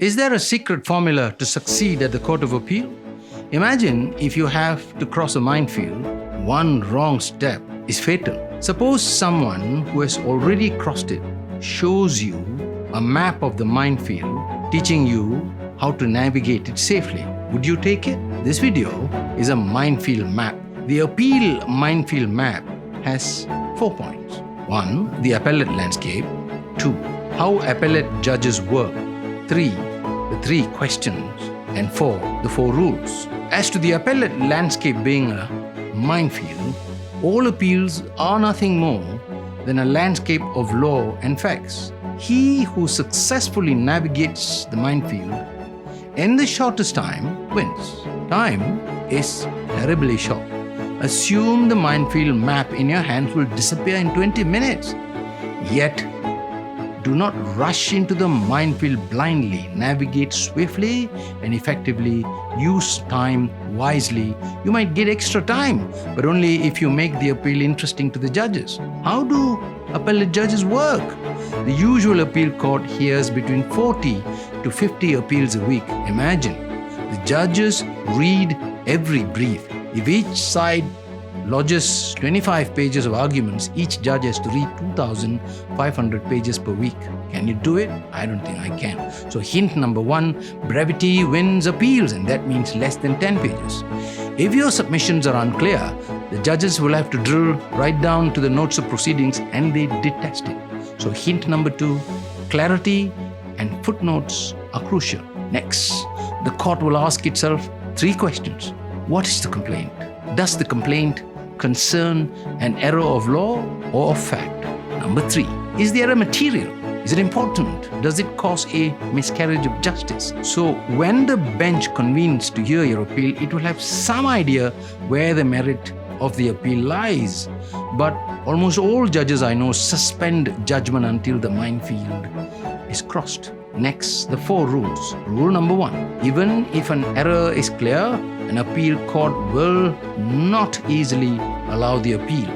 Is there a secret formula to succeed at the Court of Appeal? Imagine if you have to cross a minefield, one wrong step is fatal. Suppose someone who has already crossed it shows you a map of the minefield, teaching you how to navigate it safely. Would you take it? This video is a minefield map. The Appeal Minefield Map has 4 points. 1. The Appellate Landscape. 2. How appellate judges work. 3. The 3 questions. And 4. The 4 rules. As to the Appellate Landscape being a minefield, all appeals are nothing more than a landscape of law and facts. He who successfully navigates the minefield in the shortest time wins. Time is terribly short. Assume the minefield map in your hands will disappear in 20 minutes. Yet, do not rush into the minefield blindly. Navigate swiftly and effectively. Use time wisely. You might get extra time, but only if you make the appeal interesting to the judges. How do appellate judges work? The usual appeal court hears between 40 to 50 appeals a week. Imagine, the judges read every brief. If each side lodges 25 pages of arguments, each judge has to read 2,500 pages per week. Can you do it? I don't think I can. So hint number 1, brevity wins appeals, and that means less than 10 pages. If your submissions are unclear, the judges will have to drill right down to the notes of proceedings, and they detest it. So hint number 2, clarity and footnotes are crucial. Next, the court will ask itself 3 questions. What is the complaint? Does the complaint concern an error of law or of fact? Number 3, is the error material? Is it important? Does it cause a miscarriage of justice? So when the bench convenes to hear your appeal, it will have some idea where the merit of the appeal lies. But almost all judges I know suspend judgment until the minefield is crossed. Next, the 4 rules. Rule number 1, even if an error is clear, an appeal court will not easily allow the appeal.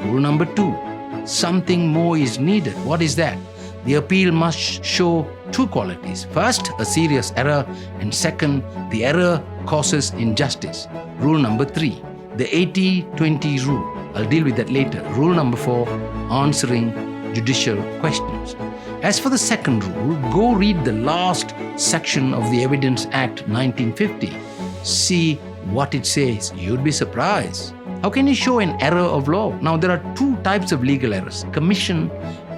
Rule number 2, something more is needed. What is that? The appeal must show 2 qualities. First, a serious error, and second, the error causes injustice. Rule number 3, the 80-20 rule. I'll deal with that later. Rule number 4, answering judicial questions. As for the second rule, go read the last section of the Evidence Act 1950. See what it says. You'd be surprised. How can you show an error of law? Now, there are 2 types of legal errors, commission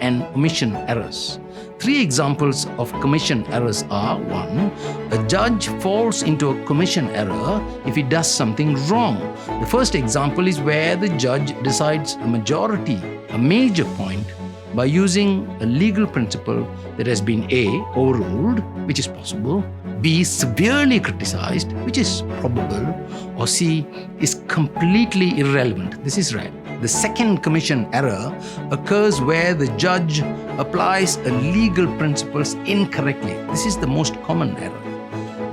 and omission errors. 3 examples of commission errors are: 1, a judge falls into a commission error if he does something wrong. The first example is where the judge decides a major point, by using a legal principle that has been A, overruled, which is possible, B, severely criticized, which is probable, or C, is completely irrelevant. This is rare. The second commission error occurs where the judge applies a legal principles incorrectly. This is the most common error.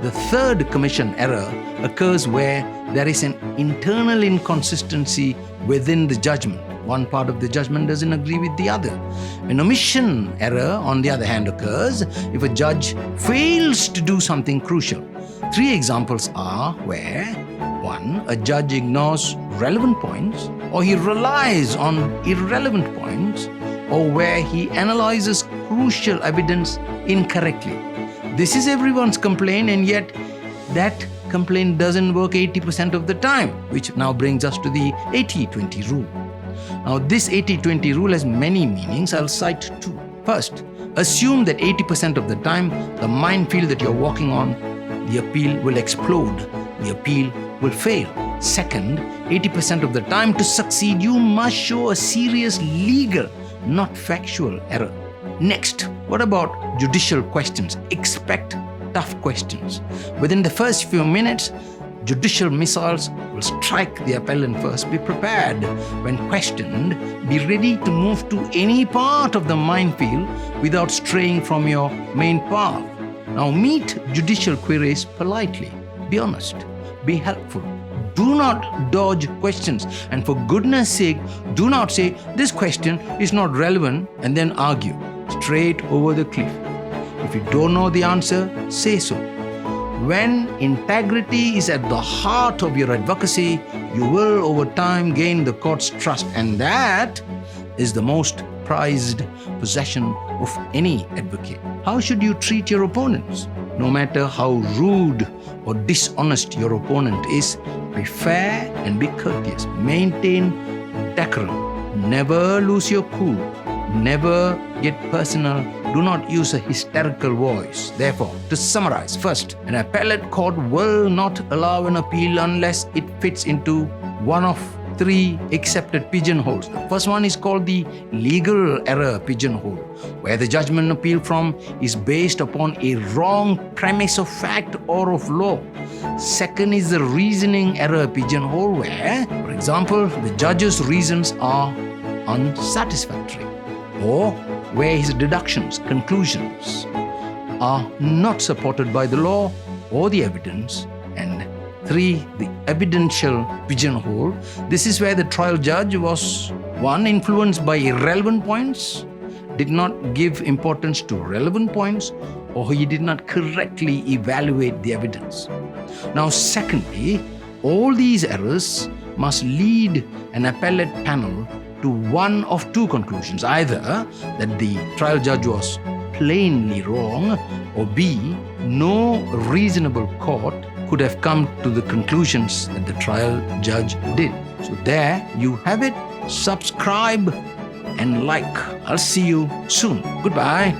The third commission error occurs where there is an internal inconsistency within the judgment. One part of the judgment doesn't agree with the other. An omission error, on the other hand, occurs if a judge fails to do something crucial. 3 examples are where: 1, a judge ignores relevant points, or he relies on irrelevant points, or where he analyzes crucial evidence incorrectly. This is everyone's complaint, and yet that complaint doesn't work 80% of the time, which now brings us to the 80-20 rule. Now, this 80-20 rule has many meanings. I'll cite 2. First, assume that 80% of the time, the minefield that you're walking on, the appeal will explode. The appeal will fail. Second, 80% of the time, to succeed, you must show a serious legal, not factual error. Next, what about judicial questions? Expect tough questions. Within the first few minutes, judicial missiles will strike the appellant first. Be prepared. When questioned, be ready to move to any part of the minefield without straying from your main path. Now, meet judicial queries politely. Be honest. Be helpful. Do not dodge questions. And for goodness sake, do not say, this question is not relevant, and then argue straight over the cliff. If you don't know the answer, say so. When integrity is at the heart of your advocacy, you will over time gain the court's trust, and that is the most prized possession of any advocate. How should you treat your opponents? No matter how rude or dishonest your opponent is, be fair and be courteous. Maintain decorum. Never lose your cool. Never get personal. Do not use a hysterical voice. Therefore, to summarize, first, an appellate court will not allow an appeal unless it fits into one of 3 accepted pigeonholes. The first one is called the legal error pigeonhole, where the judgment appealed from is based upon a wrong premise of fact or of law. Second is the reasoning error pigeonhole, where, for example, the judge's reasons are unsatisfactory, or where his deductions, conclusions are not supported by the law or the evidence. And 3, the evidential pigeonhole. This is where the trial judge was 1. Influenced by irrelevant points, did not give importance to relevant points, or he did not correctly evaluate the evidence. Now, secondly, all these errors must lead an appellate panel to one of 2 conclusions: either that the trial judge was plainly wrong, or B, no reasonable court could have come to the conclusions that the trial judge did. So there you have it. Subscribe and like. I'll see you soon. Goodbye.